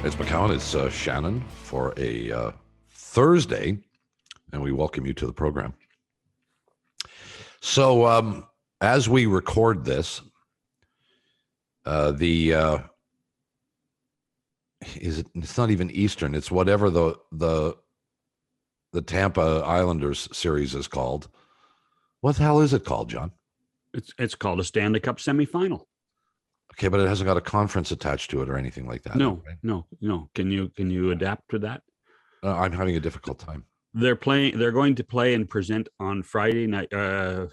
It's McCown. It's Shannon for a Thursday, and we welcome you to the program. So, as we record this, it's not even Eastern. It's whatever the Tampa Islanders series is called. What the hell is it called, John? It's called a Stanley Cup semifinal. Okay, but it hasn't got a conference attached to it or anything like that. No, right? no. Can you adapt to that? I'm having a difficult time. They're going to play and present on Friday night, the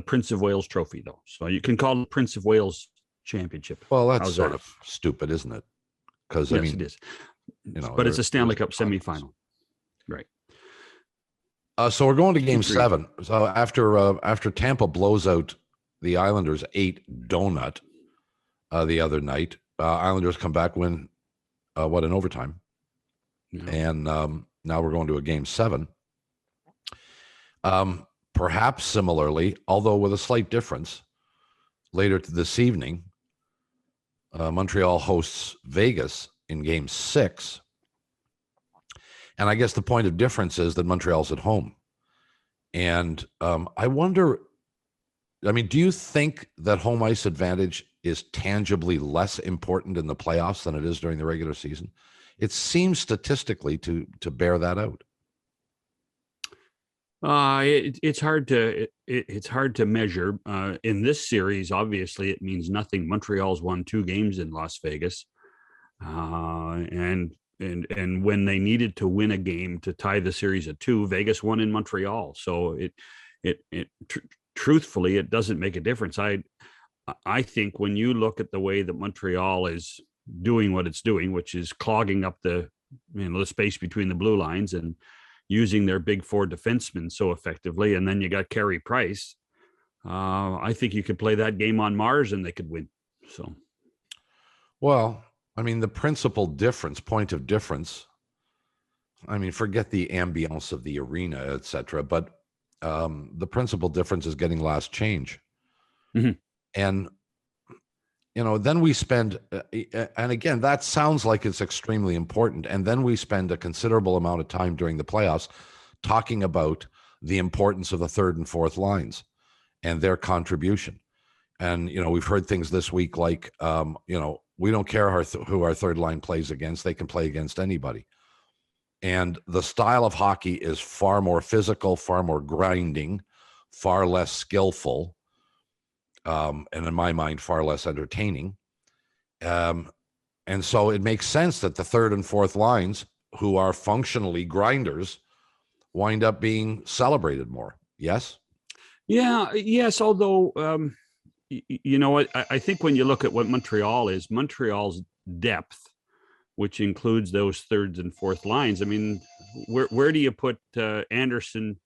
Prince of Wales Trophy, though. So you can call it Prince of Wales Championship. Well, that's sort of stupid, isn't it? Because yes, it is. But it's a Stanley Cup semifinal, right? So we're going to Game 7. So after Tampa blows out the Islanders 8-0 the other night, Islanders come back, win in overtime, and now we're going to a Game 7. Perhaps similarly, although with a slight difference, later this evening, Montreal hosts Vegas in Game 6. And I guess the point of difference is that Montreal's at home. And I wonder, do you think that home ice advantage is tangibly less important in the playoffs than it is during the regular season? It seems statistically to bear that out. It's hard to measure. In this series, obviously, it means nothing. Montreal's won 2 games in Las Vegas, and when they needed to win a game to tie the series at 2, Vegas won in Montreal. So truthfully, it doesn't make a difference. I think when you look at the way that Montreal is doing what it's doing, which is clogging up the space between the blue lines and using their big 4 defensemen so effectively, and then you got Carey Price, I think you could play that game on Mars and they could win. So, well, the principal point of difference, forget the ambiance of the arena, etc., but the principal difference is getting last change. Mm-hmm. And, then we spend, and again, that sounds like it's extremely important. And then we spend a considerable amount of time during the playoffs talking about the importance of the third and fourth lines and their contribution. And, we've heard things this week like, we don't care who our third line plays against. They can play against anybody. And the style of hockey is far more physical, far more grinding, far less skillful, and in my mind, far less entertaining. And so it makes sense that the third and fourth lines, who are functionally grinders, wind up being celebrated more. Yes? Yeah, yes, although... I think when you look at what Montreal is, Montreal's depth, which includes those thirds and fourth lines. Where do you put Anderson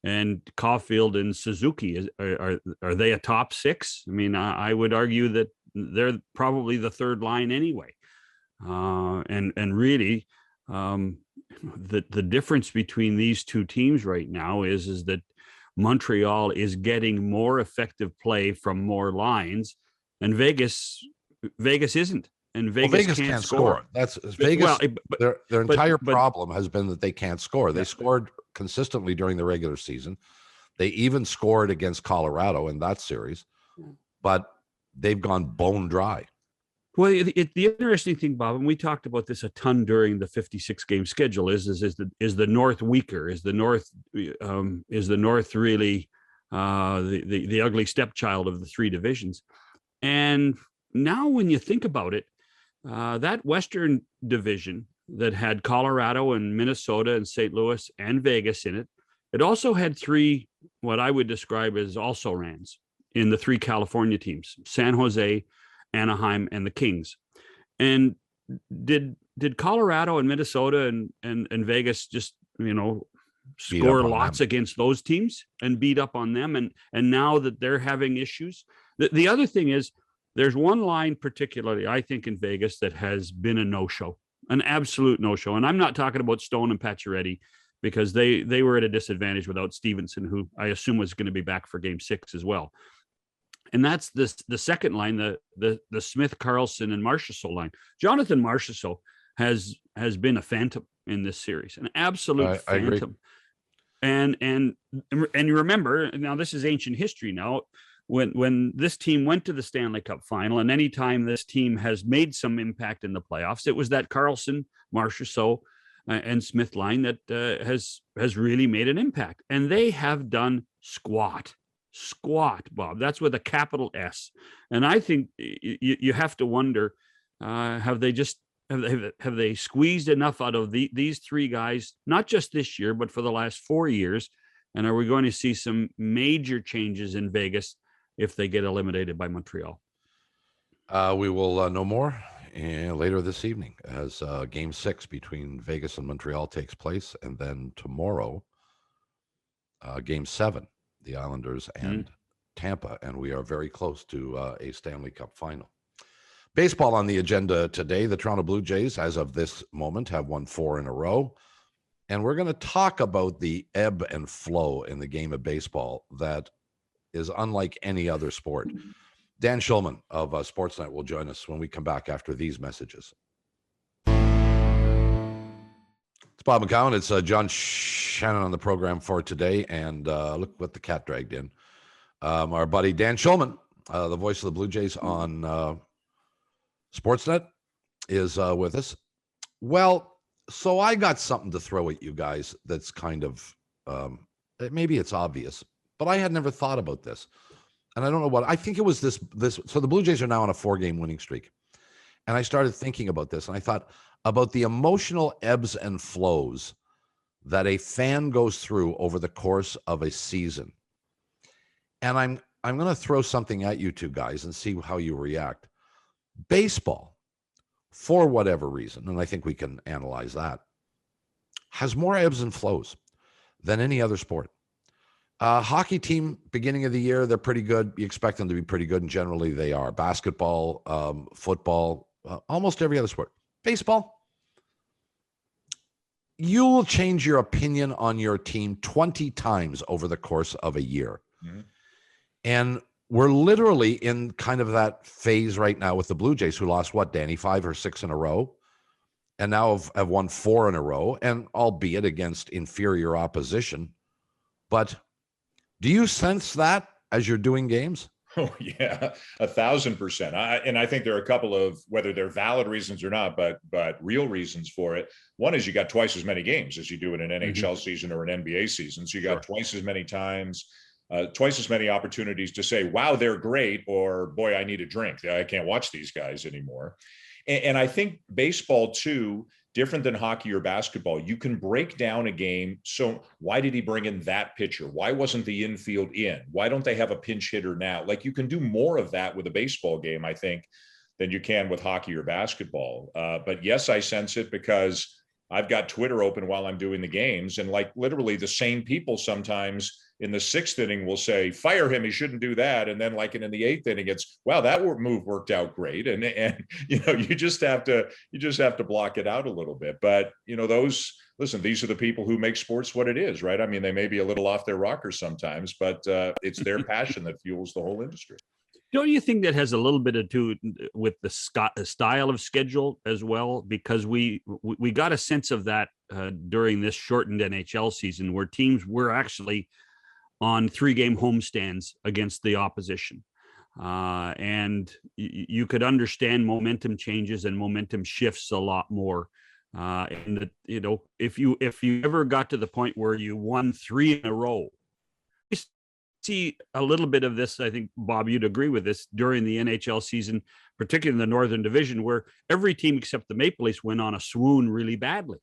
and Caulfield and Suzuki? Are they a top 6? I would argue that they're probably the third line anyway. And really, the difference between these two teams right now is that Montreal is getting more effective play from more lines, and Vegas isn't. And Vegas can't score. That's Vegas. Their entire problem has been that they can't score. They scored consistently during the regular season. They even scored against Colorado in that series, but they've gone bone dry. Well, the interesting thing, Bob, and we talked about this a ton during the 56-game schedule, is the North weaker? Is the North really the ugly stepchild of the 3 divisions? And now, when you think about it, that Western division that had Colorado and Minnesota and St. Louis and Vegas in it, it also had 3 what I would describe as also-rans in the 3 California teams: San Jose, Anaheim, and the Kings. And did Colorado and Minnesota and Vegas just score lots against those teams and beat up on them? And now that they're having issues, the other thing is, there's one line particularly, I think, in Vegas that has been a no-show, an absolute no-show. And I'm not talking about Stone and Pacioretty, because they were at a disadvantage without Stevenson, who I assume was going to be back for Game 6 as well. And that's the second line, the Smith, Carlson, and Marchessault line. Jonathan Marchessault has been a phantom in this series, an absolute phantom. And you remember, now this is ancient history now, when this team went to the Stanley Cup final, and anytime this team has made some impact in the playoffs, it was that Carlson, Marchessault, and Smith line that has really made an impact. And they have done squat, Bob. That's with a capital S. And I think you have to wonder, have they squeezed enough out of these three guys, not just this year, but for the last 4 years? And are we going to see some major changes in Vegas if they get eliminated by Montreal? We will know more later this evening as Game 6 between Vegas and Montreal takes place. And then tomorrow, Game 7, the Islanders and Tampa. And we are very close to a Stanley Cup final. Baseball on the agenda today. The Toronto Blue Jays, as of this moment, have won 4 in a row. And we're going to talk about the ebb and flow in the game of baseball that is unlike any other sport. Dan Schulman of Sportsnet will join us when we come back after these messages. It's Bob McCown. It's John Shannon on the program for today. And look what the cat dragged in. Our buddy Dan Schulman, the voice of the Blue Jays on Sportsnet, is with us. Well, so I got something to throw at you guys that's kind of, maybe it's obvious, but I had never thought about this. And I don't know what, I think it was this. So the Blue Jays are now on a 4-game winning streak. And I started thinking about this, and I thought about the emotional ebbs and flows that a fan goes through over the course of a season. And I'm going to throw something at you two guys and see how you react. Baseball, for whatever reason, and I think we can analyze that, has more ebbs and flows than any other sport. Hockey team, beginning of the year, they're pretty good. You expect them to be pretty good, and generally they are. Basketball, football, almost every other sport. Baseball, you will change your opinion on your team 20 times over the course of a year. Mm-hmm. And we're literally in kind of that phase right now with the Blue Jays, who lost, what, Danny, 5 or 6 in a row, and now have won 4 in a row, and albeit against inferior opposition. But do you sense that as you're doing games? Oh, yeah, 1,000%. And I think there are a couple of, whether they're valid reasons or not, but real reasons for it. One is you got twice as many games as you do in an NHL season or an NBA season. So you got twice as many times, twice as many opportunities to say, wow, they're great, or boy, I need a drink. I can't watch these guys anymore. And I think baseball too, different than hockey or basketball, you can break down a game. So why did he bring in that pitcher? Why wasn't the infield in? Why don't they have a pinch hitter now? Like, you can do more of that with a baseball game, I think, than you can with hockey or basketball. But yes, I sense it because I've got Twitter open while I'm doing the games, and like literally the same people sometimes in the 6th inning will say, fire him, he shouldn't do that. And then like in the 8th inning, it's, wow, that move worked out great. And you know, you just have to block it out a little bit. But you know, these are the people who make sports what it is, right? I mean, they may be a little off their rockers sometimes, but it's their passion that fuels the whole industry. Don't you think that has a little bit to do with the style of schedule as well? Because we got a sense of that during this shortened NHL season, where teams were actually on 3-game homestands against the opposition. And you could understand momentum changes and momentum shifts a lot more. And that, you know, if you ever got to the point where you won 3 in a row, you see a little bit of this. I think, Bob, you'd agree with this during the NHL season, particularly in the Northern Division, where every team except the Maple Leafs went on a swoon really badly.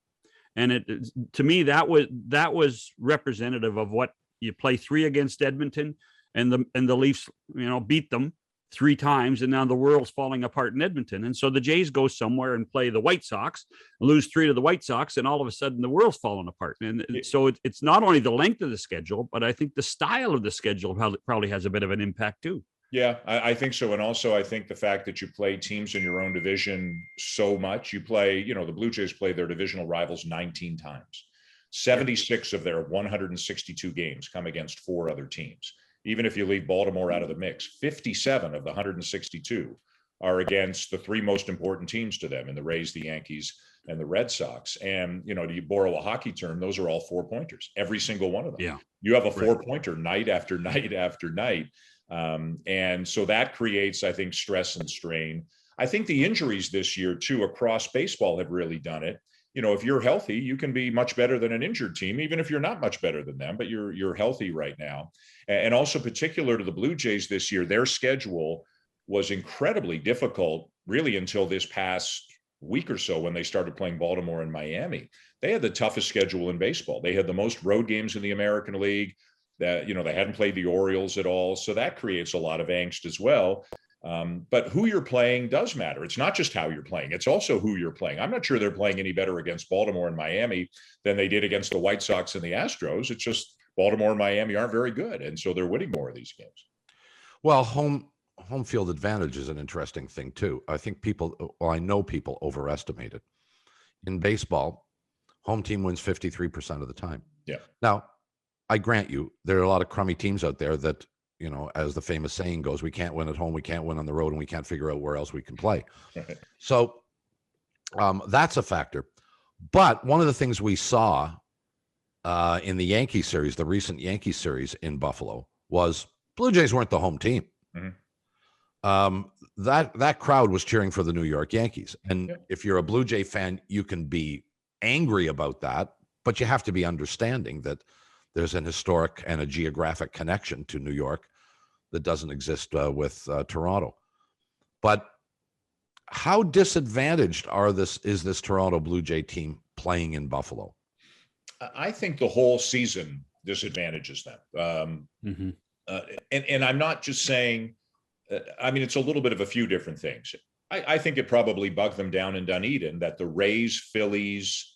And to me, that was representative of what you play 3 against Edmonton, and the Leafs, you know, beat them 3 times, and now the world's falling apart in Edmonton. And so the Jays go somewhere and play the White Sox, lose 3 to the White Sox, and all of a sudden the world's falling apart. And so it's not only the length of the schedule, but I think the style of the schedule probably has a bit of an impact too. Yeah, I think so. And also I think the fact that you play teams in your own division so much, you play, you know, the Blue Jays play their divisional rivals 19 times. 76 of their 162 games come against 4 other teams. even if you leave Baltimore out of the mix, 57 of the 162 are against the three most important teams to them in the Rays, the Yankees, and the Red Sox. And, to you borrow a hockey term, those are all 4-pointers, every single one of them. Yeah. You have a 4-pointer night after night after night. And so that creates, I think, stress and strain. I think the injuries this year, too, across baseball have really done it. If you're healthy, you can be much better than an injured team, even if you're not much better than them, but you're healthy right now. And also particular to the Blue Jays this year, their schedule was incredibly difficult, really, until this past week or so when they started playing Baltimore and Miami. They had the toughest schedule in baseball. They had the most road games in the American League. That they hadn't played the Orioles at all, so that creates a lot of angst as well. But who you're playing does matter. It's not just how you're playing; it's also who you're playing. I'm not sure they're playing any better against Baltimore and Miami than they did against the White Sox and the Astros. It's just Baltimore and Miami aren't very good, and so they're winning more of these games. Well, home field advantage is an interesting thing too. I think I know people overestimate it. In baseball, home team wins 53% of the time. Yeah. Now, I grant you, there are a lot of crummy teams out there that, as the famous saying goes, we can't win at home, we can't win on the road, and we can't figure out where else we can play. So that's a factor. But one of the things we saw in the Yankee series, the recent Yankee series in Buffalo, was Blue Jays weren't the home team. Mm-hmm. That crowd was cheering for the New York Yankees. And if you're a Blue Jay fan, you can be angry about that, but you have to be understanding that there's an historic and a geographic connection to New York that doesn't exist with Toronto. But how disadvantaged is this Toronto Blue Jay team playing in Buffalo? I think the whole season disadvantages them. And I'm not just saying, it's a little bit of a few different things. I think it probably bugged them down in Dunedin that the Rays, Phillies,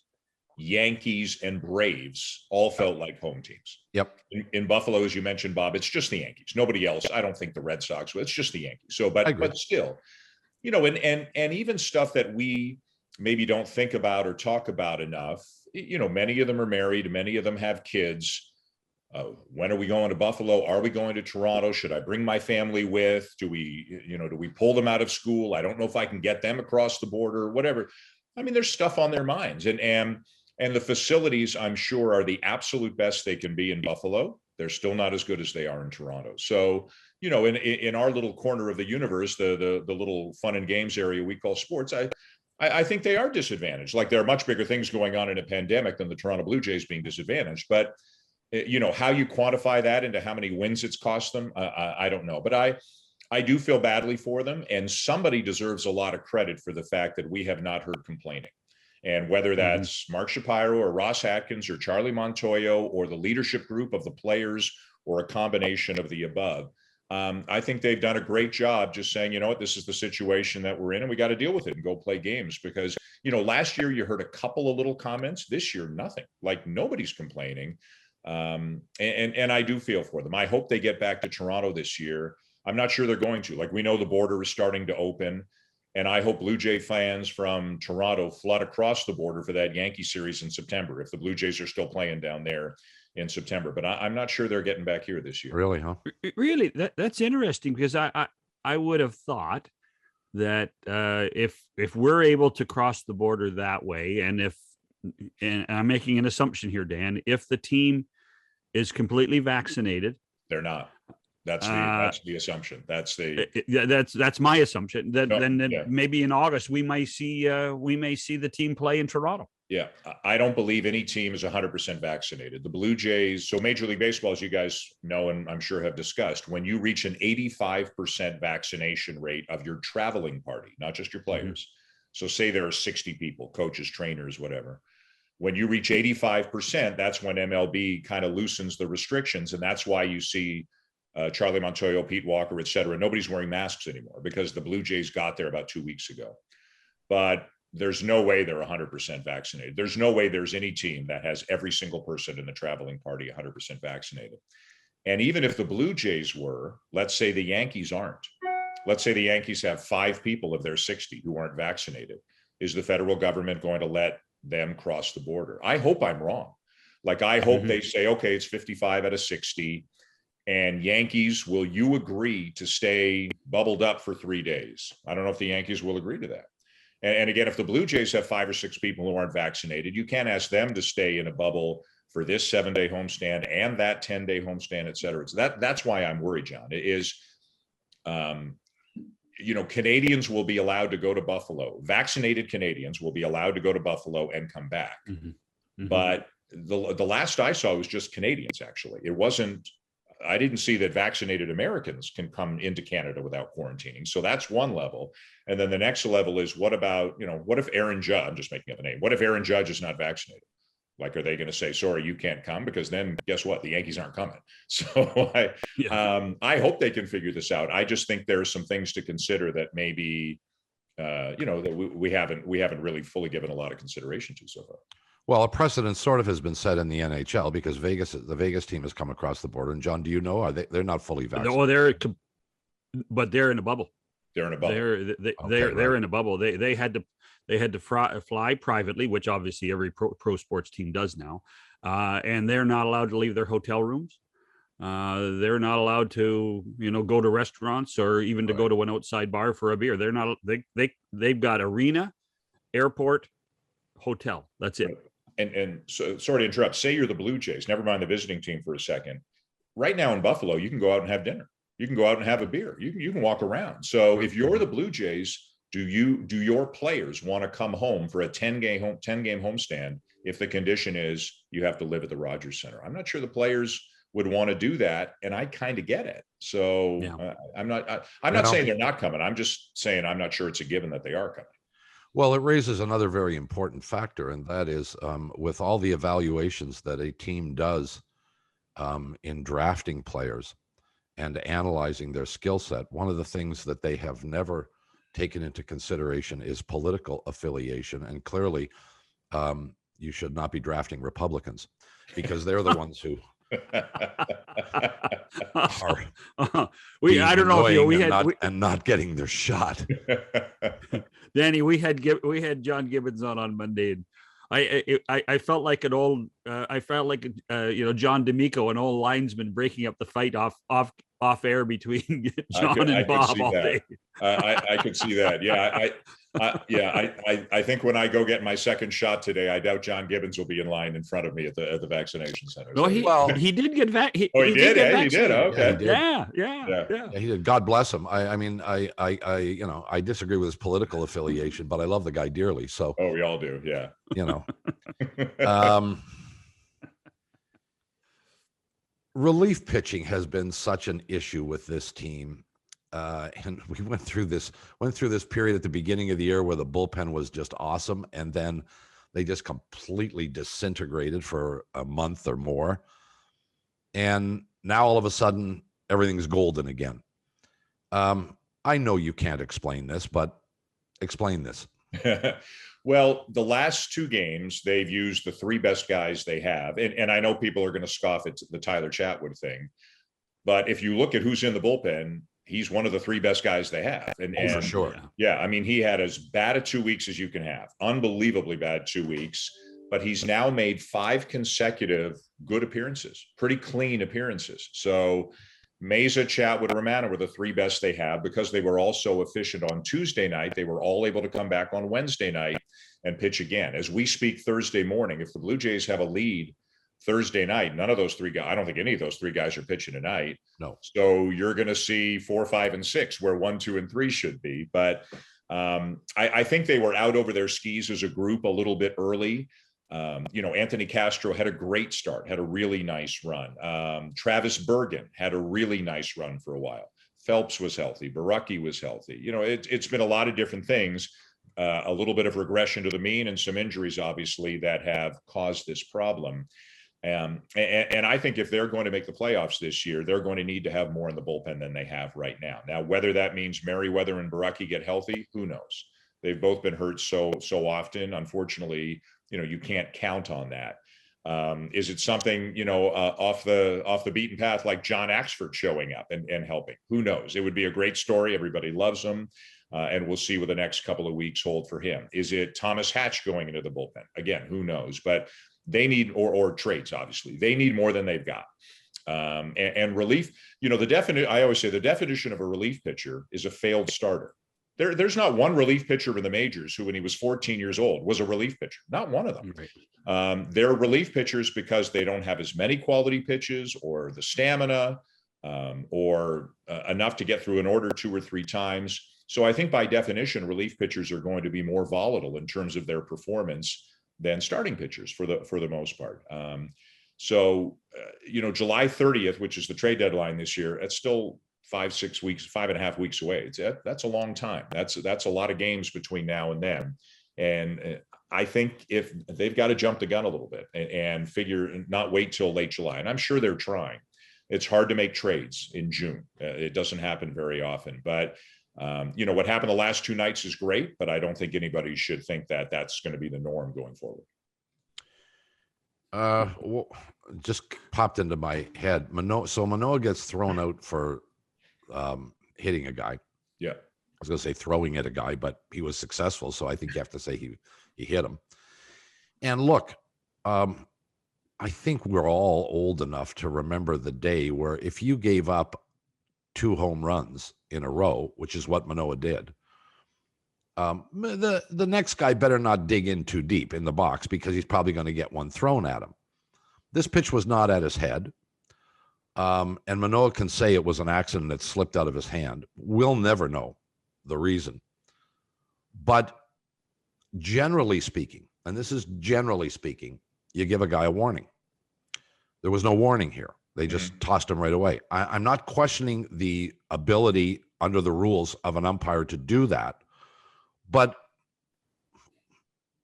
Yankees, and Braves all felt like home teams. Yep. In Buffalo, as you mentioned, Bob, it's just the Yankees. Nobody else. I don't think the Red Sox. It's just the Yankees. So, but still, and even stuff that we maybe don't think about or talk about enough. Many of them are married. Many of them have kids. When are we going to Buffalo? Are we going to Toronto? Should I bring my family with? Do we pull them out of school? I don't know if I can get them across the border, whatever. There's stuff on their minds, and the facilities, I'm sure, are the absolute best they can be in Buffalo. They're still not as good as they are in Toronto. So, in our little corner of the universe, the little fun and games area we call sports, I think they are disadvantaged. Like, there are much bigger things going on in a pandemic than the Toronto Blue Jays being disadvantaged. But how you quantify that into how many wins it's cost them, I don't know. But I do feel badly for them, and somebody deserves a lot of credit for the fact that we have not heard complaining. And whether that's Mark Shapiro or Ross Atkins or Charlie Montoyo or the leadership group of the players or a combination of the above, I think they've done a great job just saying, this is the situation that we're in and we got to deal with it and go play games. Because, last year you heard a couple of little comments. This year, nothing. Like, nobody's complaining. And I do feel for them. I hope they get back to Toronto this year. I'm not sure they're going to. Like, we know the border is starting to open, and I hope Blue Jay fans from Toronto flood across the border for that Yankee series in September, if the Blue Jays are still playing down there in September. But I'm not sure they're getting back here this year. Really, huh? Really, that's interesting, because I would have thought that if we're able to cross the border that way, and I'm making an assumption here, Dan, if the team is completely vaccinated. They're not. That's the assumption. That's my assumption. Then yeah. Maybe in August we may see the team play in Toronto. Yeah, I don't believe any team is 100% vaccinated. The Blue Jays, so Major League Baseball, as you guys know and I'm sure have discussed, when you reach an 85% vaccination rate of your traveling party, not just your players. So say there are 60 people, coaches, trainers, whatever. When you reach 85%, that's when MLB kind of loosens the restrictions. And that's why you see Charlie Montoyo, Pete Walker, et cetera. Nobody's wearing masks anymore because the Blue Jays got there about 2 weeks ago. But there's no way they're 100% vaccinated. There's no way there's any team that has every single person in the traveling party 100% vaccinated. And even if the Blue Jays were, let's say the Yankees aren't. Let's say the Yankees have 5 people of their 60 who aren't vaccinated. Is the federal government going to let them cross the border? I hope I'm wrong. Like, I hope they say, okay, it's 55 out of 60. And Yankees, will you agree to stay bubbled up for 3 days? I don't know if the Yankees will agree to that. And again, if the Blue Jays have 5 or 6 people who aren't vaccinated, you can't ask them to stay in a bubble for this 7-day homestand and that 10-day homestand, et cetera. So that's why I'm worried, John. It is, Canadians will be allowed to go to Buffalo. Vaccinated Canadians will be allowed to go to Buffalo and come back. Mm-hmm. Mm-hmm. But the last I saw was just Canadians, actually. It wasn't, I didn't see that vaccinated Americans can come into Canada without quarantining. So that's one level. And then the next level is, what about, what if Aaron Judge, I'm just making up a name, what if Aaron Judge is not vaccinated? Like, are they going to say, sorry, you can't come? Because then guess what? The Yankees aren't coming. So I hope they can figure this out. I just think there are some things to consider that maybe, that we haven't really fully given a lot of consideration to so far. Well, a precedent sort of has been set in the NHL because the Vegas team has come across the border. And John, do you know, they're not fully vaccinated? No, but they're in a bubble. They're in a bubble. They're in a bubble. They had to fly privately, which obviously every pro sports team does now. And they're not allowed to leave their hotel rooms. They're not allowed to, go to restaurants or even to go to an outside bar for a beer. They're not, they've got arena, airport, hotel. That's it. Right. And so, sorry to interrupt, say you're the Blue Jays, never mind the visiting team for a second. Right now in Buffalo, you can go out and have dinner. You can go out and have a beer. You can walk around. So if you're the Blue Jays, do your players want to come home for a 10-game homestand if the condition is you have to live at the Rogers Center? I'm not sure the players would want to do that, and I kind of get it. So I'm not saying they're not coming. I'm just saying I'm not sure it's a given that they are coming. Well, it raises another very important factor, and that is with all the evaluations that a team does in drafting players and analyzing their skill set, one of the things that they have never taken into consideration is political affiliation. And clearly, you should not be drafting Republicans because they're the ones who are I don't know if not getting their shot. Danny, we had John Gibbons on Monday, and I felt like an old John D'Amico, an old linesman breaking up the fight off air between John and Bob all day. I could see that. Yeah, I think when I go get my second shot today, I doubt John Gibbons will be in line in front of me at the vaccination center. No, he did get vaccinated. He did. He did. Okay. Yeah, he did. God bless him. I mean, I disagree with his political affiliation, but I love the guy dearly. So. Oh, we all do. Yeah. Relief pitching has been such an issue with this team. And we went through this period at the beginning of the year where the bullpen was just awesome. And then they just completely disintegrated for a month or more. And now all of a sudden, everything's golden again. I know you can't explain this, but explain this. Well, the last 2 games, they've used the 3 best guys they have. And I know people are going to scoff at the Tyler Chatwood thing. But if you look at who's in the bullpen, he's one of the 3 best guys they have. And for sure. Yeah. I mean, he had as bad a 2 weeks as you can have. Unbelievably bad 2 weeks. But he's now made 5 consecutive good appearances, pretty clean appearances. So Meza, Chatwood, Romano were the 3 best they have because they were all so efficient on Tuesday night. They were all able to come back on Wednesday night and pitch again. As we speak Thursday morning, if the Blue Jays have a lead Thursday night, none of those 3 guys, I don't think any of those 3 guys are pitching tonight. No. So you're going to see 4, 5, and 6 where 1, 2, and 3 should be. But I think they were out over their skis as a group a little bit early. Anthony Castro had a great start, had a really nice run. Travis Bergen had a really nice run for a while. Phelps was healthy. Baraki was healthy. It's been a lot of different things, a little bit of regression to the mean and some injuries, obviously, that have caused this problem. And I think if they're going to make the playoffs this year, they're going to need to have more in the bullpen than they have right now. Now, whether that means Merriweather and Baraki get healthy, who knows? They've both been hurt so often. Unfortunately, you can't count on that. Is it something, off the beaten path, like John Axford showing up and helping? Who knows? It would be a great story. Everybody loves him. And we'll see what the next couple of weeks hold for him. Is it Thomas Hatch going into the bullpen? Again, who knows? But they need, or trades, obviously. They need more than they've got. And relief, I always say the definition of a relief pitcher is a failed starter. There's not one relief pitcher in the majors who, when he was 14 years old, was a relief pitcher. Not one of them. Right. They're relief pitchers because they don't have as many quality pitches or the stamina or enough to get through an order 2 or 3 times. So I think by definition, relief pitchers are going to be more volatile in terms of their performance than starting pitchers for the most part. July 30th, which is the trade deadline this year, it's still 5.5 weeks away. That's a long time. That's a lot of games between now and then. And I think if they've got to jump the gun a little bit and figure not wait till late July, and I'm sure they're trying. It's hard to make trades in June. It doesn't happen very often, but what happened the last 2 nights is great, but I don't think anybody should think that that's going to be the norm going forward. Well, just popped into my head. Manoah gets thrown out for hitting a guy. Yeah. I was going to say throwing at a guy, but he was successful. So I think you have to say he hit him. And look, I think we're all old enough to remember the day where if you gave up 2 home runs in a row, which is what Manoah did, the next guy better not dig in too deep in the box because he's probably going to get one thrown at him. This pitch was not at his head. And Manoah can say it was an accident that slipped out of his hand. We'll never know the reason. But generally speaking, and this is generally speaking, you give a guy a warning. There was no warning here. They just tossed him right away. I'm not questioning the ability under the rules of an umpire to do that. But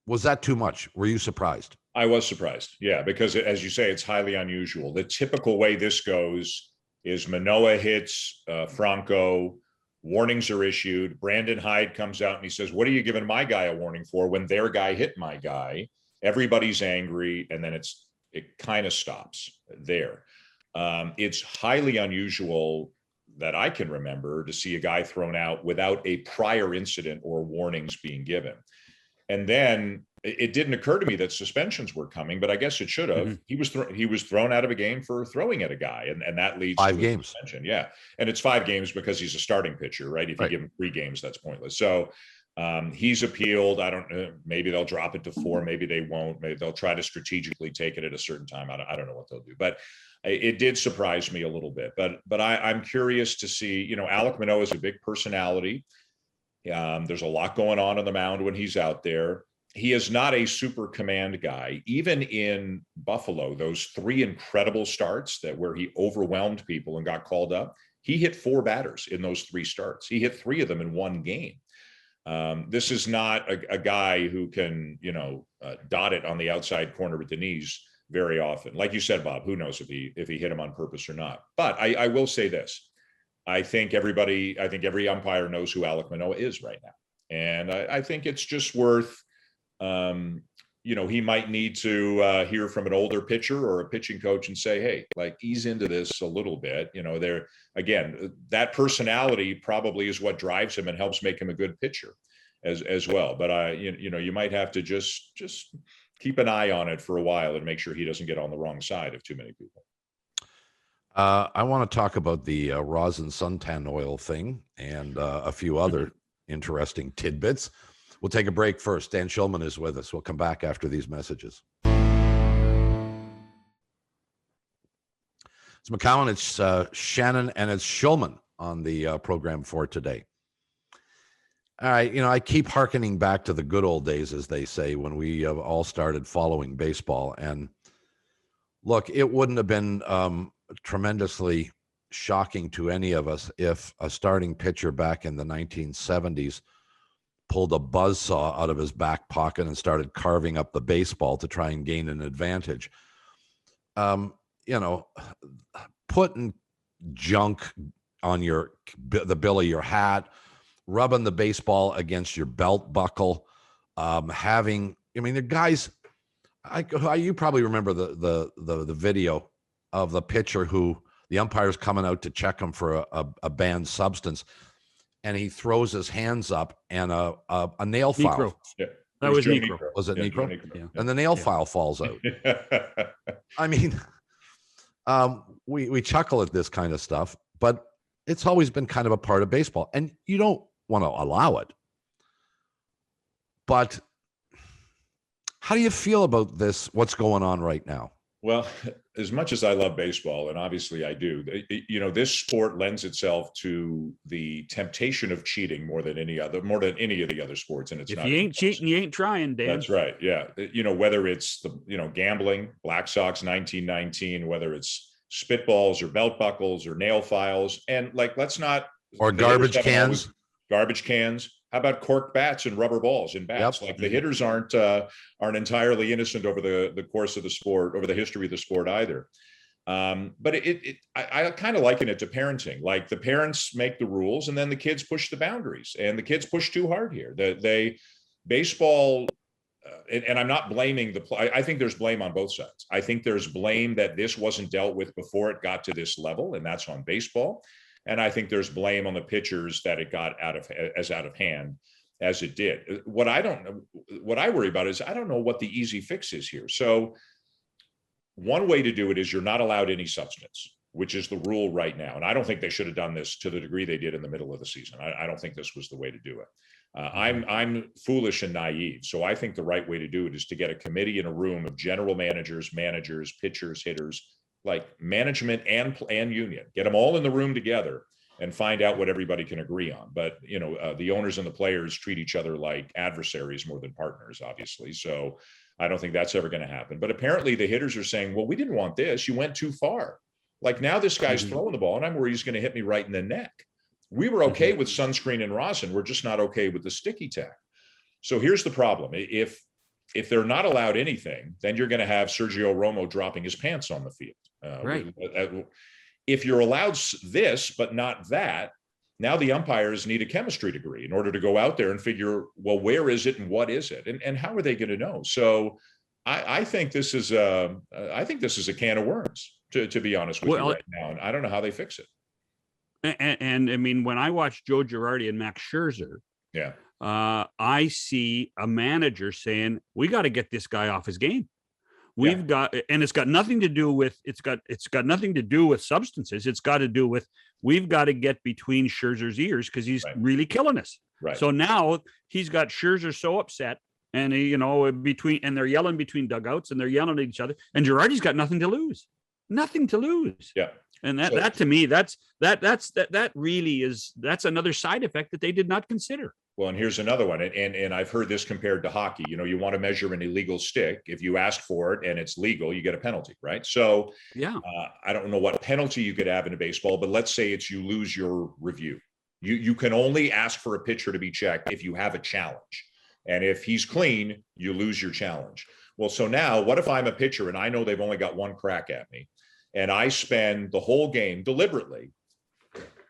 was that too much? Were you surprised? I was surprised. Yeah, because as you say, it's highly unusual. The typical way this goes is Manoah hits Franco, warnings are issued. Brandon Hyde comes out and he says, "What are you giving my guy a warning for when their guy hit my guy?" Everybody's angry, and then it kind of stops there. It's highly unusual that I can remember to see a guy thrown out without a prior incident or warnings being given. And then it didn't occur to me that suspensions were coming, but I guess it should have. He was thrown out of a game for throwing at a guy, and that leads 5 to games. suspension. Yeah, and it's 5 games because he's a starting pitcher, right? If you give him 3 games, that's pointless. So he's appealed. I don't know. Maybe they'll drop it to 4. Maybe they won't. Maybe they'll try to strategically take it at a certain time. I don't know what they'll do, but it did surprise me a little bit. But I'm curious to see. Alek Monoah is a big personality. There's a lot going on the mound when he's out there. He is not a super command guy. Even in Buffalo, those 3 incredible starts where he overwhelmed people and got called up, he hit 4 batters in those 3 starts. He hit 3 of them in 1 game. This is not a guy who can, dot it on the outside corner with the knees very often. Like you said, Bob, who knows if he hit him on purpose or not. But I will say this. I think every umpire knows who Alek Monoah is right now. And I think it's just worth, he might need to hear from an older pitcher or a pitching coach and say, hey, ease into this a little bit. Again, that personality probably is what drives him and helps make him a good pitcher as well. But you might have to just keep an eye on it for a while and make sure he doesn't get on the wrong side of too many people. I want to talk about the rosin suntan oil thing and a few other interesting tidbits. We'll take a break first. Dan Shulman is with us. We'll come back after these messages. It's McCowan, it's Shannon, and it's Shulman on the program for today. All right, I keep hearkening back to the good old days, as they say, when we all started following baseball. And look, it wouldn't have been tremendously shocking to any of us if a starting pitcher back in the 1970s pulled a buzzsaw out of his back pocket and started carving up the baseball to try and gain an advantage. Putting junk on the bill of your hat, rubbing the baseball against your belt buckle, the guys, you probably remember the video of the pitcher who the umpire's coming out to check him for a banned substance, and he throws his hands up and a nail file. Yeah. That was Necro. Was it Necro? Yeah. And the nail file falls out. we chuckle at this kind of stuff, but it's always been kind of a part of baseball, and you don't want to allow it. But how do you feel about this? What's going on right now? Well, as much as I love baseball, and obviously I do, this sport lends itself to the temptation of cheating more than any of the other sports. And it's if you ain't cheating, you ain't trying, Dan. That's right. Yeah. Whether it's gambling, Black Sox 1919, whether it's spitballs or belt buckles or nail files, and let's not, or garbage cans. Garbage cans. How about corked bats and rubber balls in bats? Yep. The hitters aren't entirely innocent over the course of the sport, over the history of the sport either. But I kind of liken it to parenting. Like, the parents make the rules, and then the kids push the boundaries, and the kids push too hard here. Baseball, and I'm not blaming I think there's blame on both sides. I think there's blame that this wasn't dealt with before it got to this level, and that's on baseball. And I think there's blame on the pitchers that it got out of hand as it did. What I worry about is I don't know what the easy fix is here. So one way to do it is you're not allowed any substance, which is the rule right now. And I don't think they should have done this to the degree they did in the middle of the season. I don't think this was the way to do it. I'm foolish and naive. So I think the right way to do it is to get a committee in a room of general managers, pitchers, hitters, like management and union, get them all in the room together and find out what everybody can agree on. But, the owners and the players treat each other like adversaries more than partners, obviously. So I don't think that's ever going to happen. But apparently the hitters are saying, well, we didn't want this. You went too far. Like, now this guy's throwing the ball and I'm worried he's going to hit me right in the neck. We were okay with sunscreen and rosin. We're just not okay with the sticky tack. So here's the problem. If they're not allowed anything, then you're going to have Sergio Romo dropping his pants on the field. Right. If you're allowed this, but not that, now the umpires need a chemistry degree in order to go out there and figure, well, where is it and what is it? And how are they going to know? So I think this is a can of worms, to be honest with you right now. And I don't know how they fix it. And I mean, when I watch Joe Girardi and Max Scherzer, yeah, I see a manager saying, we got to get this guy off his game. We've got, and it's got nothing to do with, nothing to do with substances. It's got to do with, we've got to get between Scherzer's ears because he's really killing us. Right. So now he's got Scherzer so upset, and they're yelling between dugouts, and they're yelling at each other, and Girardi's got nothing to lose. Yeah. And that to me, that's another side effect that they did not consider. Well, and here's another one. And I've heard this compared to hockey. You want to measure an illegal stick. If you ask for it and it's legal, you get a penalty, right? So I don't know what penalty you could have in a baseball, but let's say it's you lose your review. You can only ask for a pitcher to be checked if you have a challenge. And if he's clean, you lose your challenge. Well, so now what if I'm a pitcher and I know they've only got one crack at me, and I spend the whole game deliberately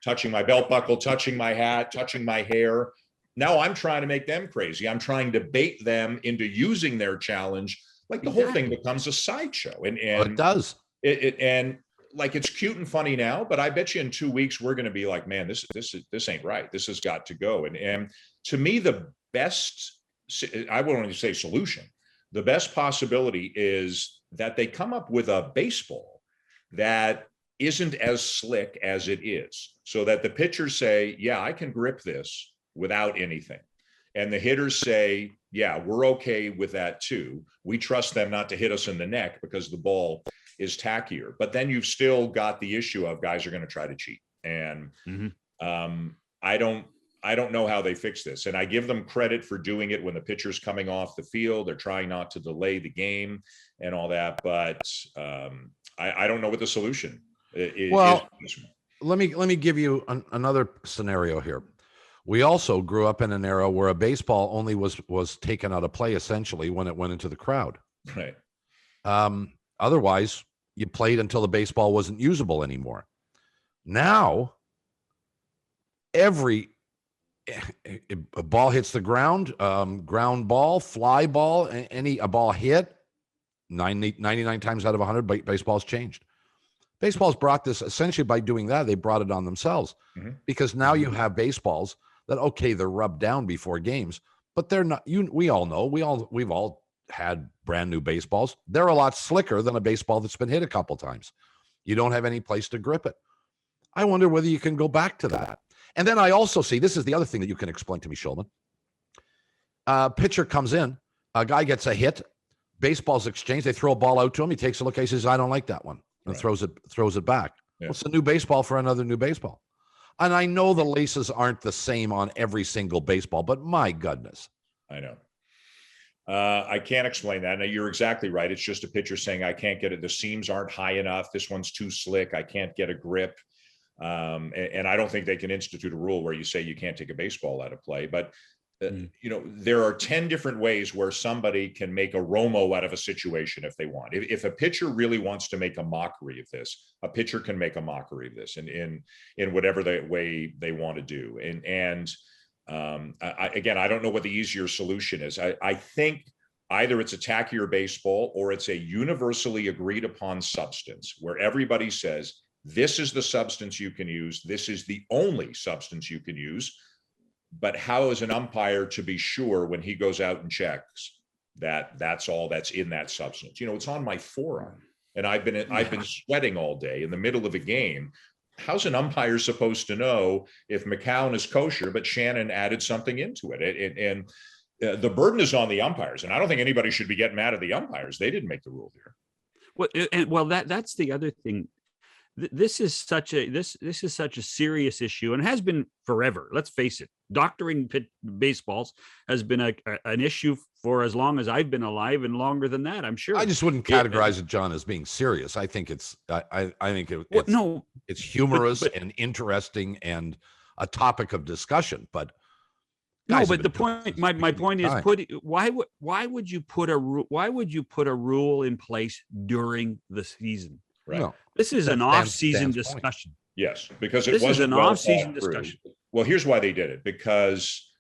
touching my belt buckle, touching my hat, touching my hair. Now I'm trying to make them crazy. I'm trying to bait them into using their challenge. Like, the whole thing becomes a sideshow. And it does. And like, it's cute and funny now, but I bet you in 2 weeks we're going to be like, man, this ain't right. This has got to go. And to me, the best, I won't only say solution, the best possibility is that they come up with a baseball that isn't as slick as it is, so that the pitchers say, yeah, I can grip this without anything. And the hitters say, yeah, we're okay with that too. We trust them not to hit us in the neck because the ball is tackier. But then you've still got the issue of guys are going to try to cheat. And I don't know how they fix this. And I give them credit for doing it when the pitcher's coming off the field. They're trying not to delay the game and all that. But I don't know what the solution is. Well, let me give you another scenario here. We also grew up in an era where a baseball only was taken out of play essentially when it went into the crowd. Right. Otherwise, you played until the baseball wasn't usable anymore. Now, a ball hits the ground, ground ball, fly ball, a ball hit, 99 times out of 100, baseball's changed. Baseball's brought this essentially by doing that. They brought it on themselves because now you have baseballs that, okay, they're rubbed down before games, but they're not. We all know we've all had brand new baseballs. They're a lot slicker than a baseball that's been hit a couple times. You don't have any place to grip it. I wonder whether you can go back to that. And then I also see, this is the other thing that you can explain to me, Schulman. Pitcher comes in, a guy gets a hit, baseball's exchanged, they throw a ball out to him, he takes a look, he says, I don't like that one, and throws it back. Yeah. Well, it's a new baseball for another new baseball. And I know the laces aren't the same on every single baseball, but my goodness. I know. I can't explain that. Now, you're exactly right. It's just a pitcher saying, I can't get it. The seams aren't high enough. This one's too slick. I can't get a grip. And I don't think they can institute a rule where you say you can't take a baseball out of play. But, there are 10 different ways where somebody can make a Romo out of a situation if they want. If a pitcher really wants to make a mockery of this, a pitcher can make a mockery of this in whatever way they want to do. I don't know what the easier solution is. I think either it's a tackier baseball or it's a universally agreed upon substance where everybody says, this is the substance you can use. This is the only substance you can use. But how is an umpire to be sure when he goes out and checks that that's all that's in that substance? It's on my forearm and I've been sweating all day in the middle of a game. How's an umpire supposed to know if McCown is kosher, but Shannon added something into it? And the burden is on the umpires. And I don't think anybody should be getting mad at the umpires. They didn't make the rule here. That's the other thing. This is such a serious issue and has been forever. Let's face it. Doctoring baseballs has been an issue for as long as I've been alive and longer than that, I'm sure. I just wouldn't categorize it, John, as being serious. I think it's humorous and interesting and a topic of discussion. But the point, my point is, why would you put a rule in place during the season? Right. No, this is an off-season discussion. Yes, because this is an off-season discussion. Well, here's why they did it. Because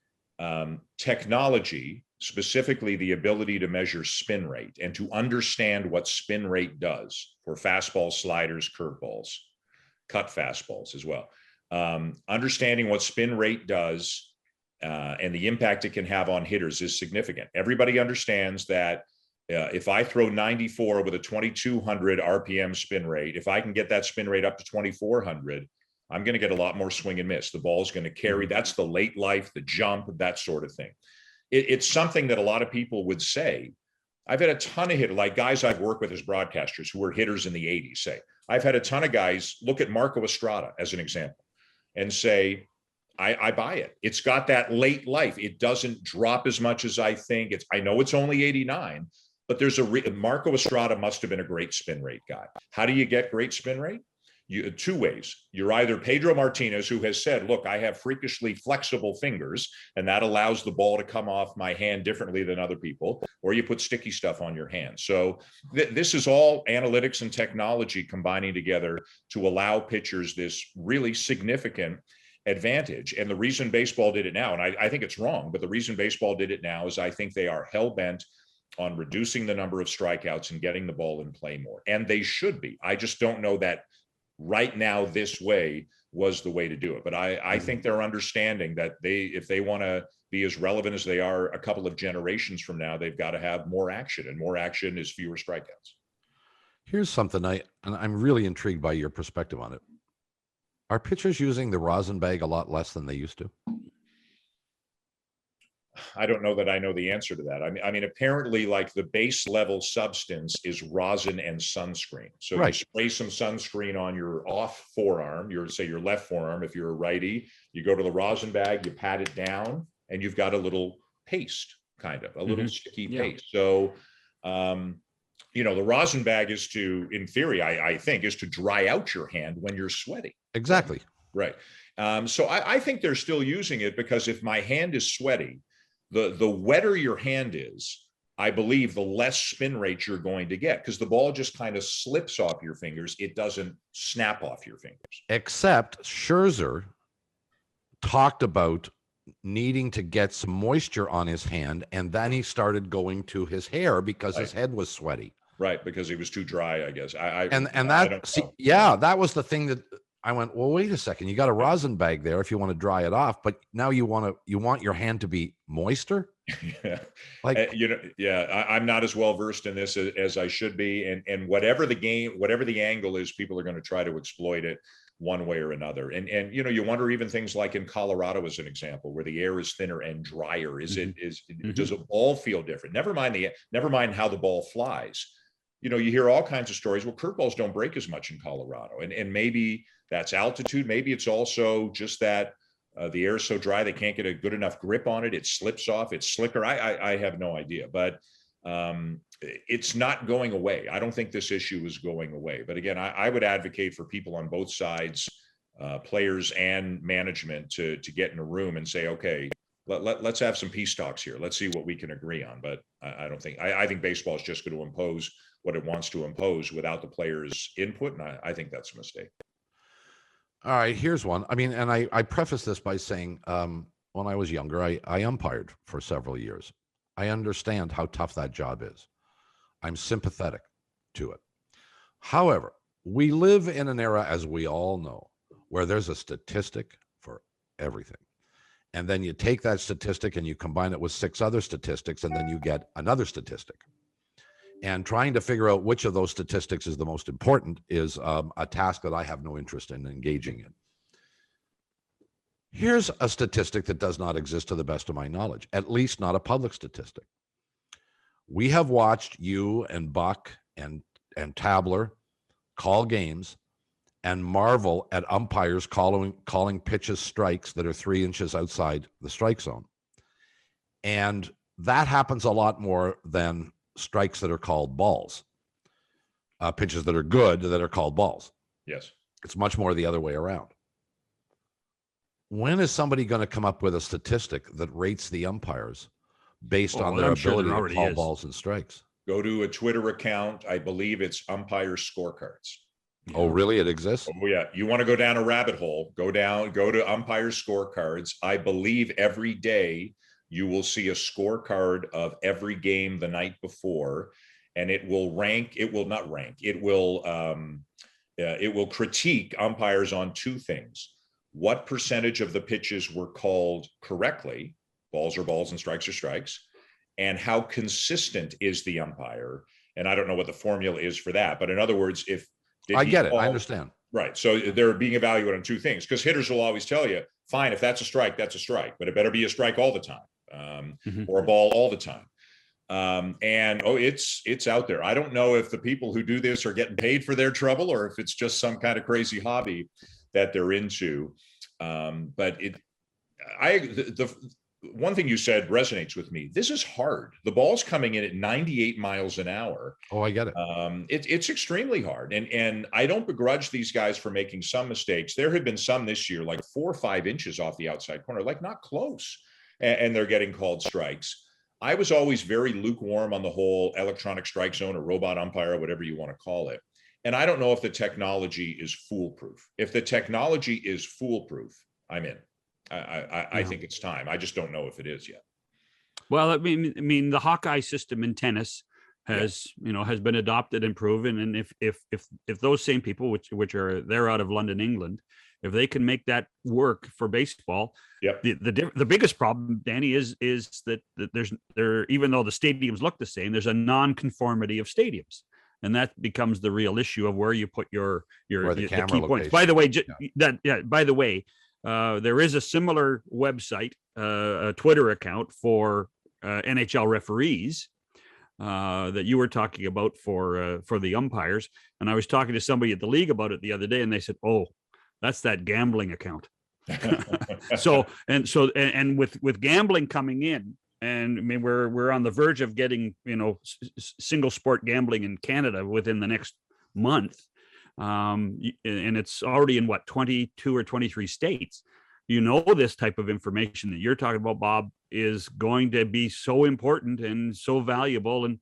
technology, specifically the ability to measure spin rate and to understand what spin rate does for fastballs, sliders, curveballs, cut fastballs as well. Understanding what spin rate does and the impact it can have on hitters is significant. Everybody understands that if I throw 94 with a 2200 RPM spin rate, if I can get that spin rate up to 2400, I'm going to get a lot more swing and miss. The ball's going to carry. That's the late life, the jump, that sort of thing. It's something that a lot of people would say. I've had a ton of hitters, like guys I've worked with as broadcasters who were hitters in the 80s say. I've had a ton of guys look at Marco Estrada as an example and say, I buy it. It's got that late life. It doesn't drop as much as I think. I know it's only 89, but there's Marco Estrada must have been a great spin rate guy. How do you get great spin rate? Two ways. You're either Pedro Martinez, who has said, look, I have freakishly flexible fingers, and that allows the ball to come off my hand differently than other people, or you put sticky stuff on your hand. So this is all analytics and technology combining together to allow pitchers this really significant advantage. And the reason baseball did it now, and I think it's wrong, but the reason baseball did it now is I think they are hell-bent on reducing the number of strikeouts and getting the ball in play more. And they should be. I just don't know that right now this way was the way to do it. But I think they're understanding that if they want to be as relevant as they are a couple of generations from now, they've got to have more action, and more action is fewer strikeouts. Here's something I'm really intrigued by your perspective on it. Are pitchers using the rosin bag a lot less than they used to? I don't know that I know the answer to that. I mean, apparently, like the base level substance is rosin and sunscreen. So You spray some sunscreen on your off forearm, your left forearm. If you're a righty, you go to the rosin bag, you pat it down, and you've got a little paste, kind of a little sticky paste. So, the rosin bag is in theory, I think, is to dry out your hand when you're sweaty. Exactly. Right. So I think they're still using it because if my hand is sweaty, the wetter your hand is, I believe the less spin rate you're going to get because the ball just kind of slips off your fingers. It doesn't snap off your fingers. Except Scherzer talked about needing to get some moisture on his hand, and then he started going to his hair because his head was sweaty. Right, because he was too dry, I guess. That was the thing that I went, well, wait a second. You got a rosin bag there if you want to dry it off, but now you want your hand to be moister? Yeah. Like, Yeah, I'm not as well versed in this as I should be. And whatever the angle is, people are going to try to exploit it one way or another. And you wonder, even things like in Colorado as an example, where the air is thinner and drier. Does a ball feel different? Never mind how the ball flies. You hear all kinds of stories. Well, curveballs don't break as much in Colorado, and maybe that's altitude. Maybe it's also just that the air is so dry they can't get a good enough grip on it. It slips off. It's slicker. I have no idea, but it's not going away. I don't think this issue is going away. But again, I would advocate for people on both sides, players and management, to get in a room and say, okay, let's have some peace talks here. Let's see what we can agree on. But I don't think I think baseball is just going to impose what it wants to impose without the players' input, and I think that's a mistake. All right, here's one. I mean, and I preface this by saying, when I was younger, I umpired for several years. I understand how tough that job is. I'm sympathetic to it. However, we live in an era, as we all know, where there's a statistic for everything. And then you take that statistic and you combine it with 6 other statistics, and then you get another statistic. And trying to figure out which of those statistics is the most important is a task that I have no interest in engaging in. Here's a statistic that does not exist to the best of my knowledge, at least not a public statistic. We have watched you and Buck and Tabler call games and marvel at umpires calling pitches strikes that are 3 inches outside the strike zone. And that happens a lot more than strikes that are called balls, pitches that are good that are called balls. Yes. It's much more the other way around. When is somebody going to come up with a statistic that rates the umpires based on their ability to call balls and strikes? Go to a Twitter account. I believe it's umpire scorecards. Oh, really? It exists? Oh, yeah. You want to go down a rabbit hole, go to umpire scorecards. I believe every day you will see a scorecard of every game the night before, and it will critique umpires on 2 things. What percentage of the pitches were called correctly? Balls are balls and strikes are strikes. And how consistent is the umpire? And I don't know what the formula is for that. But in other words, I understand. Right. So they're being evaluated on 2 things, because hitters will always tell you, fine, if that's a strike, that's a strike, but it better be a strike all the time, or a ball all the time. It's out there. I don't know if the people who do this are getting paid for their trouble, or if it's just some kind of crazy hobby that they're into. But the one thing you said resonates with me. This is hard. The ball's coming in at 98 miles an hour. Oh, I get it. It's extremely hard. And I don't begrudge these guys for making some mistakes. There have been some this year, like 4 or 5 inches off the outside corner, like not close. And they're getting called strikes. I was always very lukewarm on the whole electronic strike zone or robot umpire, or whatever you want to call it. And I don't know if the technology is foolproof. If the technology is foolproof, I'm in. I think it's time. I just don't know if it is yet. Well, I mean, the Hawkeye system in tennis has been adopted and proven. And if those same people, which are they're out of London, England, if they can make that work for baseball, the biggest problem, Danny, is that there even though the stadiums look the same, there's a non-conformity of stadiums. And that becomes the real issue of where you put your the key points. By the way, there is a similar website, a Twitter account for NHL referees that you were talking about for the umpires. And I was talking to somebody at the league about it the other day, and they said, "Oh, that's that gambling account." So with gambling coming in. And I mean, we're on the verge of getting, single sport gambling in Canada within the next month. And it's already in 22 or 23 states. This type of information that you're talking about, Bob, is going to be so important and so valuable, and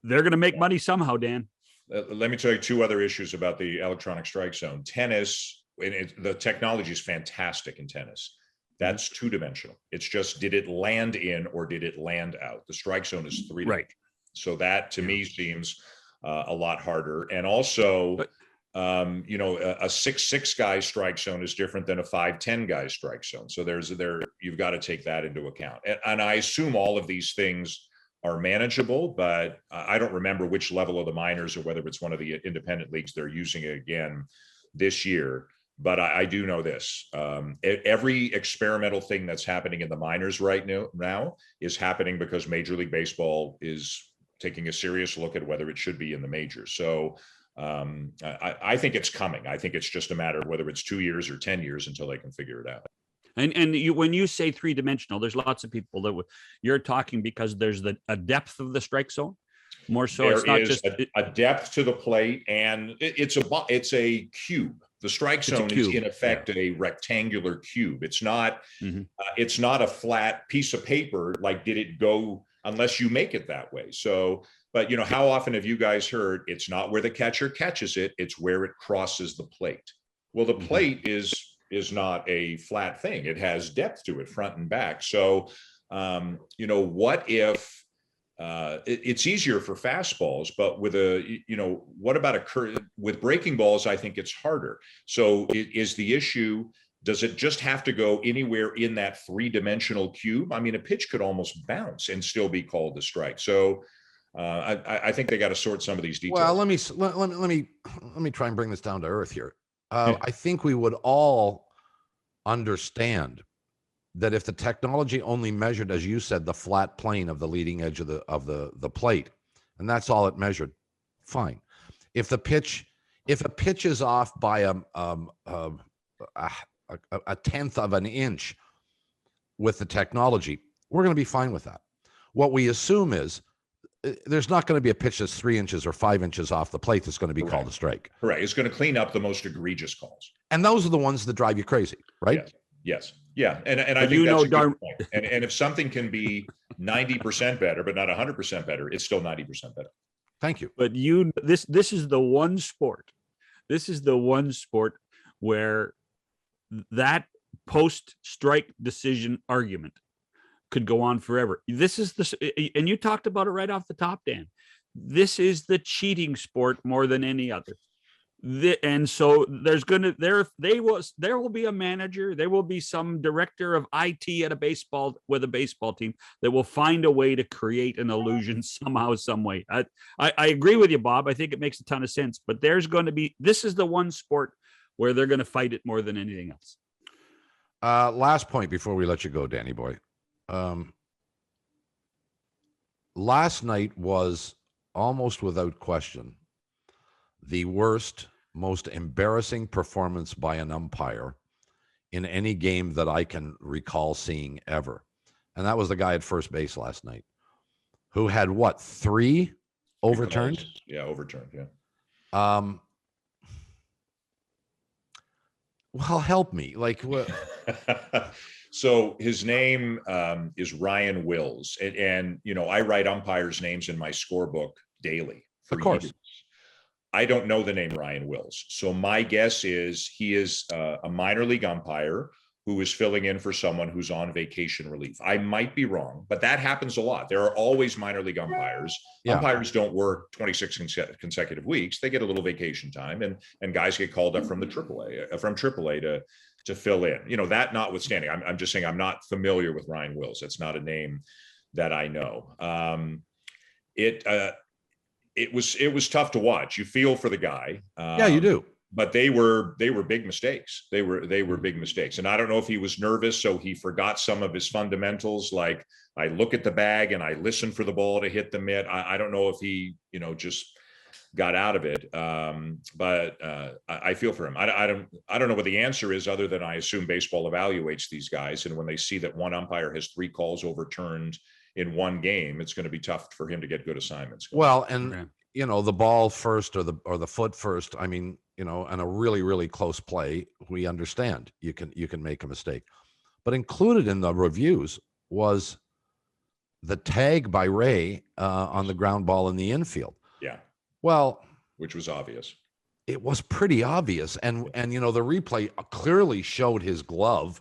they're going to make money somehow, Dan. Let me tell you 2 other issues about the electronic strike zone. Tennis, the technology is fantastic in tennis. That's 2-dimensional. It's just, did it land in or did it land out? The strike zone is 3-dimensional. Right. So that to me seems a lot harder. And also, a 6-6 guy strike zone is different than a 5-10 guy strike zone. So you've got to take that into account. And I assume all of these things are manageable, but I don't remember which level of the minors or whether it's one of the independent leagues they're using it again this year. But I do know this. Every experimental thing that's happening in the minors right now is happening because Major League Baseball is taking a serious look at whether it should be in the majors. So I think it's coming. I think it's just a matter of whether it's 2 years or 10 years until they can figure it out. And when you say three-dimensional, there's lots of people that you're talking because there's a depth of the strike zone. More so, there it's not is just a depth to the plate, and it's a cube. The strike zone is in effect a rectangular cube. It's not it's not a flat piece of paper. Like, did it go unless you make it that way? So, but how often have you guys heard it's not where the catcher catches it, it's where it crosses the plate? Well, the plate is not a flat thing. It has depth to it, front and back. So, what if it's easier for fastballs, but with what about with breaking balls? I think it's harder. So is the issue, does it just have to go anywhere in that 3-dimensional cube? I mean, a pitch could almost bounce and still be called a strike. So I think they got to sort some of these details. Well, let me try and bring this down to earth here. I think we would all understand that if the technology only measured, as you said, the flat plane of the leading edge of the plate, and that's all it measured, fine. If a pitch is off by a tenth of an inch with the technology, we're going to be fine with that. What we assume is there's not going to be a pitch that's 3 inches or 5 inches off the plate that's going to be called a strike. Correct. It's going to clean up the most egregious calls. And those are the ones that drive you crazy, right? Yes. Yeah. And I think that's a good point. And if something can be 90% better, but not 100% better, it's still 90% better. Thank you. But this is the one sport. This is the one sport where that post-strike decision argument could go on forever. This is and you talked about it right off the top, Dan. This is the cheating sport more than any other. And so there will be a manager, there will be some director of IT at a baseball team that will find a way to create an illusion somehow, some way. I agree with you, Bob. I think it makes a ton of sense, but this is the one sport where they're going to fight it more than anything else. Last point before we let you go, Danny boy. Last night was almost without question the worst, most embarrassing performance by an umpire in any game that I can recall seeing ever. And that was the guy at first base last night who had 3 overturned? Yeah, overturned. Yeah. Well, help me. Like what? So his name is Ryan Wills. And I write umpires' names in my scorebook daily. Of course. Years. I don't know the name Ryan Wills. So my guess is he is a minor league umpire who is filling in for someone who's on vacation relief. I might be wrong, but that happens a lot. There are always minor league umpires. Yeah. Umpires don't work 26 consecutive weeks. They get a little vacation time, and guys get called up from AAA to fill in. That notwithstanding, I'm just saying I'm not familiar with Ryan Wills. That's not a name that I know. It was tough to watch. You feel for the guy. Yeah, you do. But they were big mistakes. They were big mistakes. And I don't know if he was nervous, so he forgot some of his fundamentals. Like, I look at the bag and I listen for the ball to hit the mitt. I don't know if he, just got out of it. But I feel for him. I don't know what the answer is, other than I assume baseball evaluates these guys. And when they see that one umpire has 3 calls overturned in one game, it's going to be tough for him to get good assignments. Well, and the ball first or the foot first. I mean, and a really, really close play, we understand you can make a mistake. But included in the reviews was the tag by Ray on the ground ball in the infield. Yeah. Well, which was obvious. It was pretty obvious, and the replay clearly showed his glove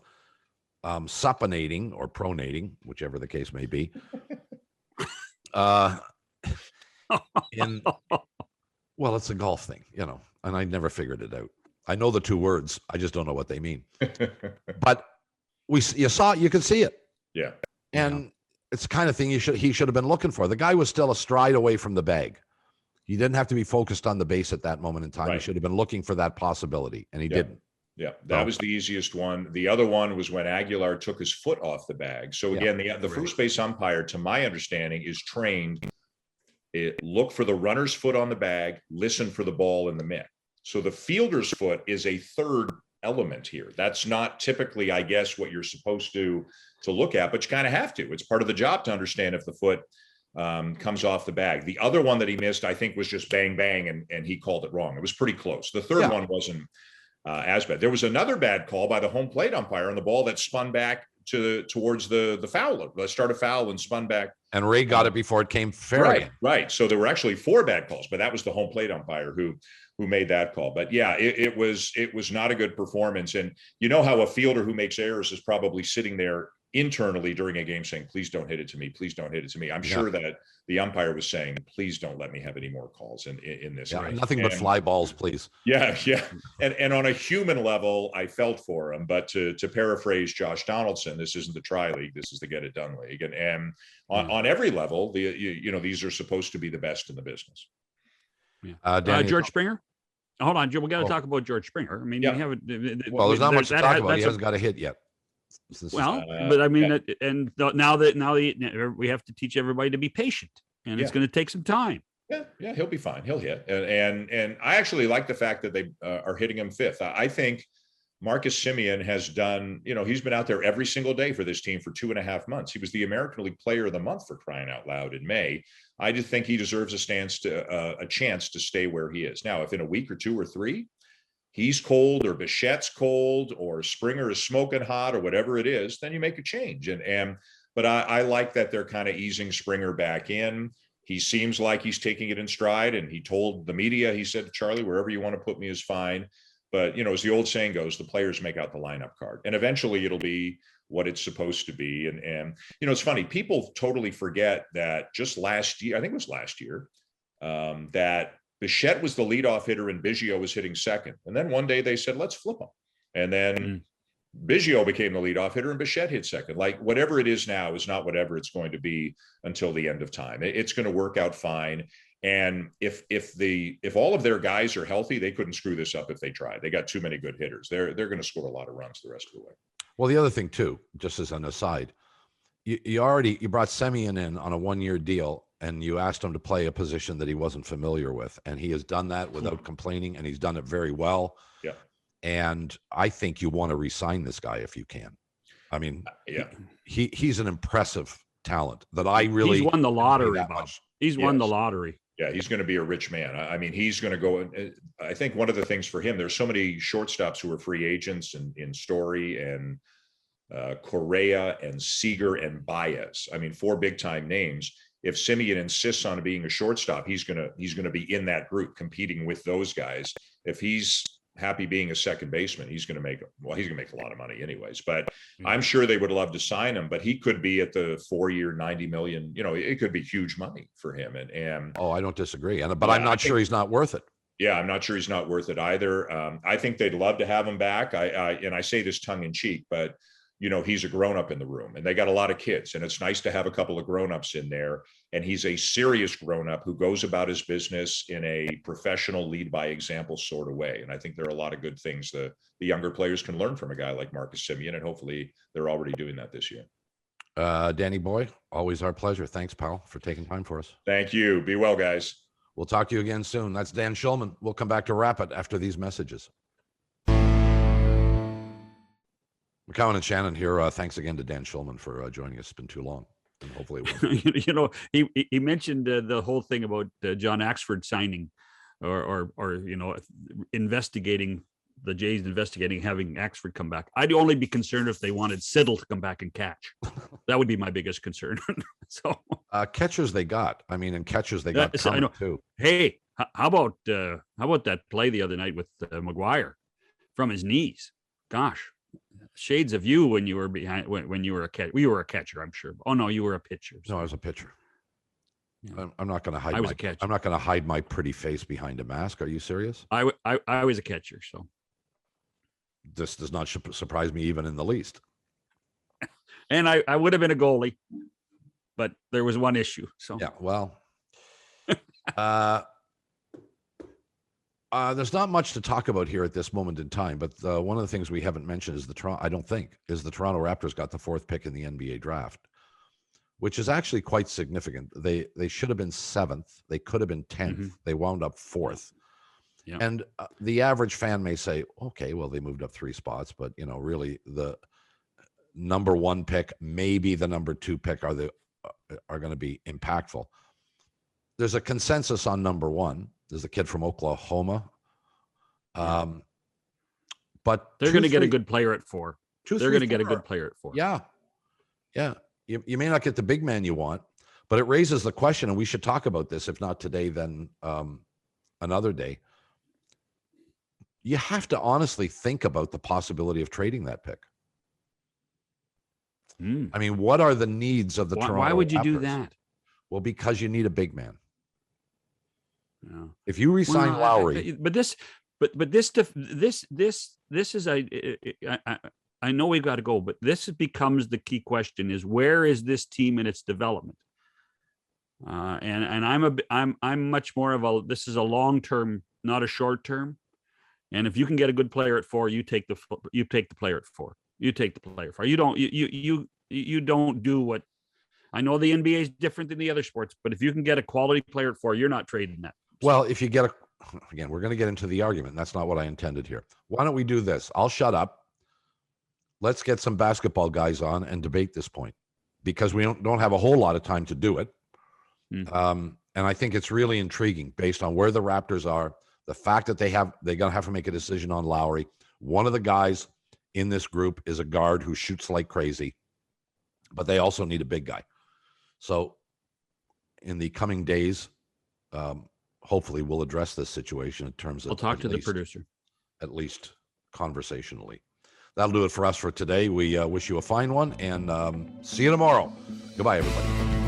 supinating or pronating, whichever the case may be. Well, it's a golf thing, and I never figured it out. I know the two words. I just don't know what they mean. But you could see it. Yeah. And it's the kind of thing he should have been looking for. The guy was still a stride away from the bag. He didn't have to be focused on the base at that moment in time. Right. He should have been looking for that possibility, and he didn't. Yeah, that was the easiest one. The other one was when Aguilar took his foot off the bag. So again, the first base umpire, to my understanding, is trained. Look for the runner's foot on the bag, listen for the ball in the mitt. So the fielder's foot is a third element here. That's not typically, I guess, what you're supposed to look at, but you kind of have to. It's part of the job to understand if the foot comes off the bag. The other one that he missed, I think, was just bang, bang, and he called it wrong. It was pretty close. The third one wasn't as bad. There was another bad call by the home plate umpire on the ball that spun back towards the foul. Let's start a foul and spun back. And Ray got it before it came fair. Right. So there were actually 4 bad calls, but that was the home plate umpire who made that call. But yeah, it was not a good performance. And you know how a fielder who makes errors is probably sitting there internally during a game saying, please don't hit it to me. Please don't hit it to me. I'm sure that the umpire was saying, please don't let me have any more calls in this. Yeah, nothing but fly balls, please. Yeah. And on a human level, I felt for him. But to paraphrase Josh Donaldson, this isn't the try league. This is the get it done league. And on every level, these are supposed to be the best in the business. Yeah. George Springer. Hold on, Joe. We got to talk about George Springer. I mean, there's not much to talk about. He hasn't got a hit yet. But I mean, and now we have to teach everybody to be patient, and it's going to take some time. Yeah, he'll be fine. He'll hit, and I actually like the fact that they are hitting him 5th. I think Marcus Semien has done. He's been out there every single day for this team for 2.5 months. He was the American League Player of the Month, for crying out loud, in May. I just think he deserves a chance to stay where he is now. If in a week or 2 or 3. He's cold, or Bichette's cold, or Springer is smoking hot, or whatever it is, then you make a change. But I like that they're kind of easing Springer back in. He seems like he's taking it in stride, and he told the media, he said, Charlie, wherever you want to put me is fine. But, as the old saying goes, the players make out the lineup card, and eventually it'll be what it's supposed to be. And it's funny, people totally forget that just last year, I think it was last year, that Bichette was the leadoff hitter and Biggio was hitting second. And then one day they said, let's flip them. And then Biggio became the leadoff hitter and Bichette hit second. Like, whatever it is now is not whatever it's going to be until the end of time. It's going to work out fine. And if all of their guys are healthy, they couldn't screw this up if they tried. They got too many good hitters. They're going to score a lot of runs the rest of the way. Well, the other thing too, just as an aside, you brought Semien in on a 1-year deal, and you asked him to play a position that he wasn't familiar with, and he has done that without complaining, and he's done it very well. Yeah. And I think you want to re-sign this guy if you can. I mean, he's an impressive talent that I really. He's won the lottery. He's won the lottery. Yeah, he's going to be a rich man. I mean, he's going to go. I think one of the things for him, there's so many shortstops who are free agents in Story and Correa and Seager and Baez. I mean, 4 big time names. If Semien insists on being a shortstop, he's going to be in that group competing with those guys. If he's happy being a second baseman, he's going to make a lot of money anyways. But I'm sure they would love to sign him, but he could be at the 4-year, $90 million. It could be huge money for him. And I don't disagree. But I'm not sure he's not worth it. Yeah, I'm not sure he's not worth it either. I think they'd love to have him back. I say this tongue in cheek, but he's a grown-up in the room, and they got a lot of kids, and it's nice to have a couple of grown-ups in there. And he's a serious grown-up who goes about his business in a professional, lead by example sort of way. And I think there are a lot of good things the younger players can learn from a guy like Marcus Semien, and hopefully they're already doing that this year. Danny boy, always our pleasure. Thanks, pal, for taking time for us. Thank you. Be well, guys. We'll talk to you again soon. That's Dan Shulman. We'll come back to wrap it after these messages. McCowan and Shannon here. Thanks again to Dan Shulman for joining us. It's been too long. And hopefully it won't. He mentioned the whole thing about John Axford signing or investigating, the Jays investigating having Axford come back. I'd only be concerned if they wanted Siddle to come back and catch. That would be my biggest concern. So catchers they got. I mean, and catchers they got too. Hey, how about that play the other night with McGuire from his knees? Gosh. Shades of you when you were behind when you were a catcher. You were a catcher, I'm sure. Oh no, you were a pitcher. So. No, I was a pitcher. Yeah. I'm not going to hide. I was a catcher. I'm not going to hide my pretty face behind a mask. Are you serious? I was a catcher, so This does not surprise me even in the least. and I would have been a goalie, but there was one issue. So Yeah, well, there's not much to talk about here at this moment in time. But one of the things we haven't mentioned is the Toronto Raptors got the 4th pick in the NBA draft, which is actually quite significant. They should have been 7th. They could have been 10th. Mm-hmm. They wound up 4th. Yeah. And the average fan may say, okay, well, they moved up 3 spots, but really the number 1 pick, maybe the number 2 pick are going to be impactful. There's a consensus on number 1. There's a kid from Oklahoma. But they're going to get a good player at 4. They're going to get a good player at 4. Yeah. Yeah. You may not get the big man you want, but it raises the question, and we should talk about this, if not today, then another day. You have to honestly think about the possibility of trading that pick. I mean, what are the needs of the Toronto Why would you Raptors? do that? Well, because you need a big man. Yeah. If you resign Lowry, this is I know we've got to go, but this becomes the key question: is where is this team in its development? And I'm much more of this is a long term, not a short term. And if you can get a good player at 4, you take the player at 4. You take the player at 4. You don't do what. I know the NBA is different than the other sports, but if you can get a quality player at 4, you're not trading that. Well, if you get again, we're going to get into the argument. That's not what I intended here. Why don't we do this? I'll shut up. Let's get some basketball guys on and debate this point, because we don't have a whole lot of time to do it. And I think it's really intriguing based on where the Raptors are, the fact that they're going to have to make a decision on Lowry. One of the guys in this group is a guard who shoots like crazy, but they also need a big guy. So in the coming days, hopefully we'll address this situation in terms of. I'll talk to the producer. At least conversationally. That'll do it for us for today. We wish you a fine one, and see you tomorrow. Goodbye, everybody.